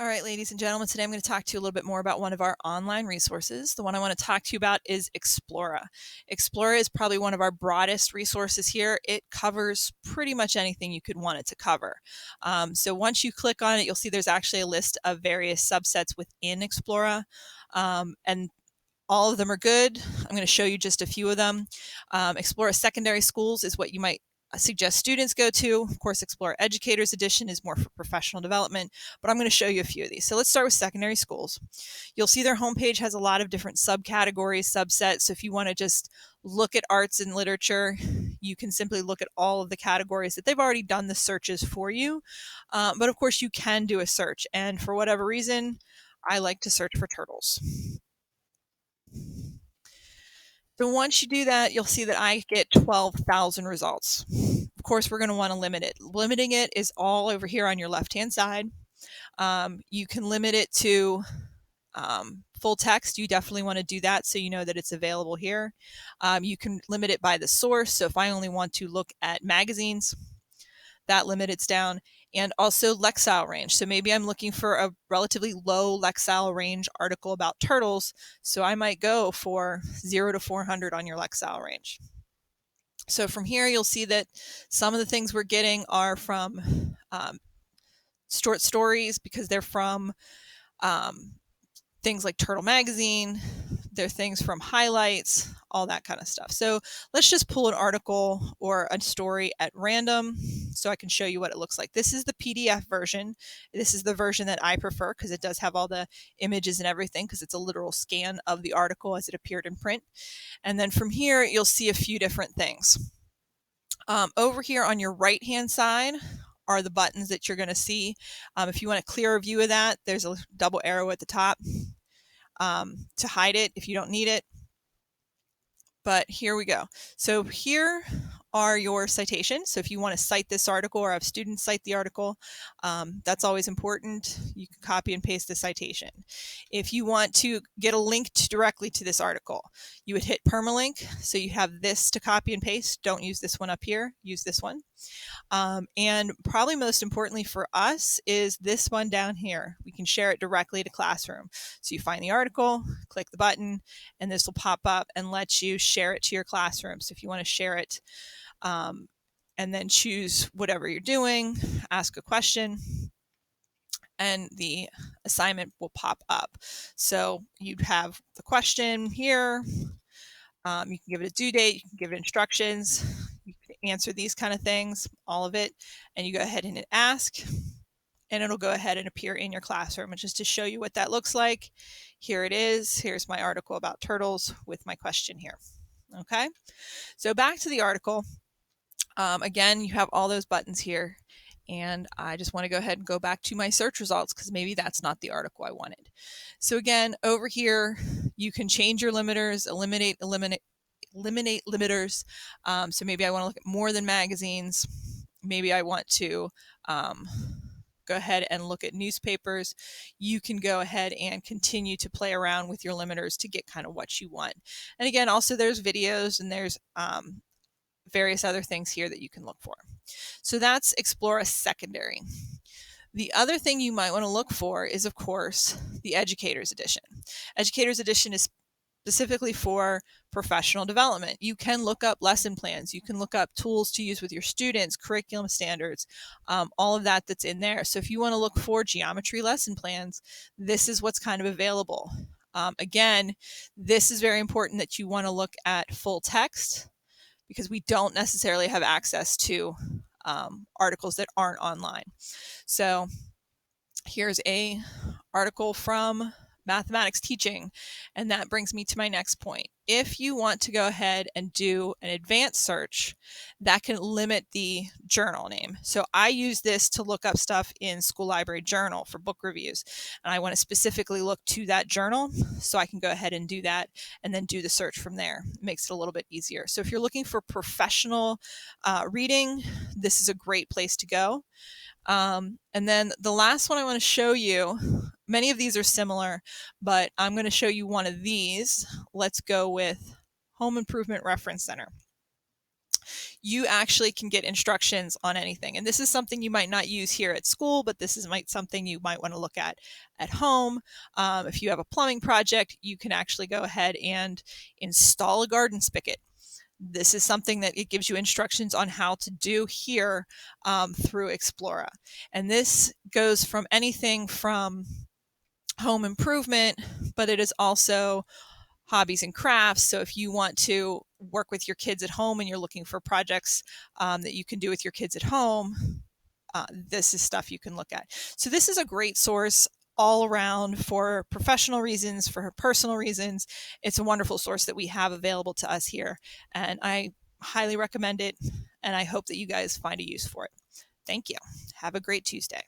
All right, ladies and gentlemen, today I'm going to talk to you a little bit more about one of our online resources. The one I want to talk to you about is Explora. Explora is probably one of our broadest resources here. It covers pretty much anything you could want it to cover. So once you click on it, you'll see there's actually a list of various subsets within Explora. And all of them are good. I'm going to show you just a few of them. Explora Secondary Schools is what you might suggest students go to. Of course, Explora Educators Edition is more for professional development, but I'm going to show you a few of these. So let's start with secondary schools. You'll see their homepage has a lot of different subcategories, subsets. So if you want to just look at arts and literature, you can simply look at all of the categories that they've already done the searches for you. But of course, you can do a search. And for whatever reason, I like to search for turtles. So once you do that, you'll see that I get 12,000 results. Of course, we're going to want to limit it. Limiting it is all over here on your left-hand side. You can limit it to full text. You definitely want to do that so you know that it's available here. You can limit it by the source. So if I only want to look at magazines, that limits down, and also Lexile range. So maybe I'm looking for a relatively low Lexile range article about turtles, so I might go for 0 to 400 on your Lexile range. So from here, you'll see that some of the things we're getting are from short stories because they're from things like Turtle Magazine. They're things from highlights, all that kind of stuff. So let's just pull an article or a story at random so I can show you what it looks like. This is the PDF version. This is the version that I prefer because it does have all the images and everything because it's a literal scan of the article as it appeared in print. And then from here, you'll see a few different things. Over here on your right-hand side are the buttons that you're going to see. If you want a clearer view of that, there's a double arrow at the top to hide it if you don't need it. But here we go. So here are your citations. So if you want to cite this article or have students cite the article, that's always important. You can copy and paste the citation. If you want to get a link directly to this article, you would hit permalink. So you have this to copy and paste. Don't use this one up here. Use this one. And probably most importantly for us is this one down here. We can share it directly to Classroom. So you find the article, click the button, and this will pop up and let you share it to your classroom. So if you want to share it and then choose whatever you're doing, ask a question, and the assignment will pop up. So you'd have the question here. You can give it a due date, you can give it instructions, you can answer these kind of things, all of it, and you go ahead and hit ask, and it'll go ahead and appear in your classroom. And just to show you what that looks like, here it is. Here's my article about turtles with my question here. Okay, so back to the article. Again, you have all those buttons here. And I just want to go ahead and go back to my search results because maybe that's not the article I wanted. So again, over here, you can change your limiters, eliminate limiters. So maybe I want to look at more than magazines. Maybe I want to go ahead and look at newspapers. You can go ahead and continue to play around with your limiters to get kind of what you want. And again, also there's videos and there's various other things here that you can look for. So that's Explora Secondary. The other thing you might want to look for is, of course, the Educators Edition. Educators Edition is specifically for professional development. You can look up lesson plans. You can look up tools to use with your students, curriculum standards, all of that that's in there. So if you want to look for geometry lesson plans, this is what's kind of available. Again, this is very important that you want to look at full text because we don't necessarily have access to articles that aren't online. So here's a article from Mathematics Teaching, and that brings me to my next point. If you want to go ahead and do an advanced search, that can limit the journal name. So I use this to look up stuff in School Library Journal for book reviews, and I want to specifically look to that journal, so I can go ahead and do that and then do the search from there. It makes it a little bit easier. So if you're looking for professional reading, this is a great place to go. And then the last one I want to show you, many of these are similar, but I'm going to show you one of these. Let's go with Home Improvement Reference Center. you actually can get instructions on anything. And this is something you might not use here at school, but this is something you might want to look at home. If you have a plumbing project, you can actually go ahead and install a garden spigot. This is something that it gives you instructions on how to do here through Explora. And this goes from anything from home improvement, but it is also hobbies and crafts. So if you want to work with your kids at home and you're looking for projects that you can do with your kids at home, this is stuff you can look at. So this is a great source all around for professional reasons, for personal reasons. It's a wonderful source that we have available to us here, and I highly recommend it, and I hope that you guys find a use for it. Thank you. Have a great Tuesday.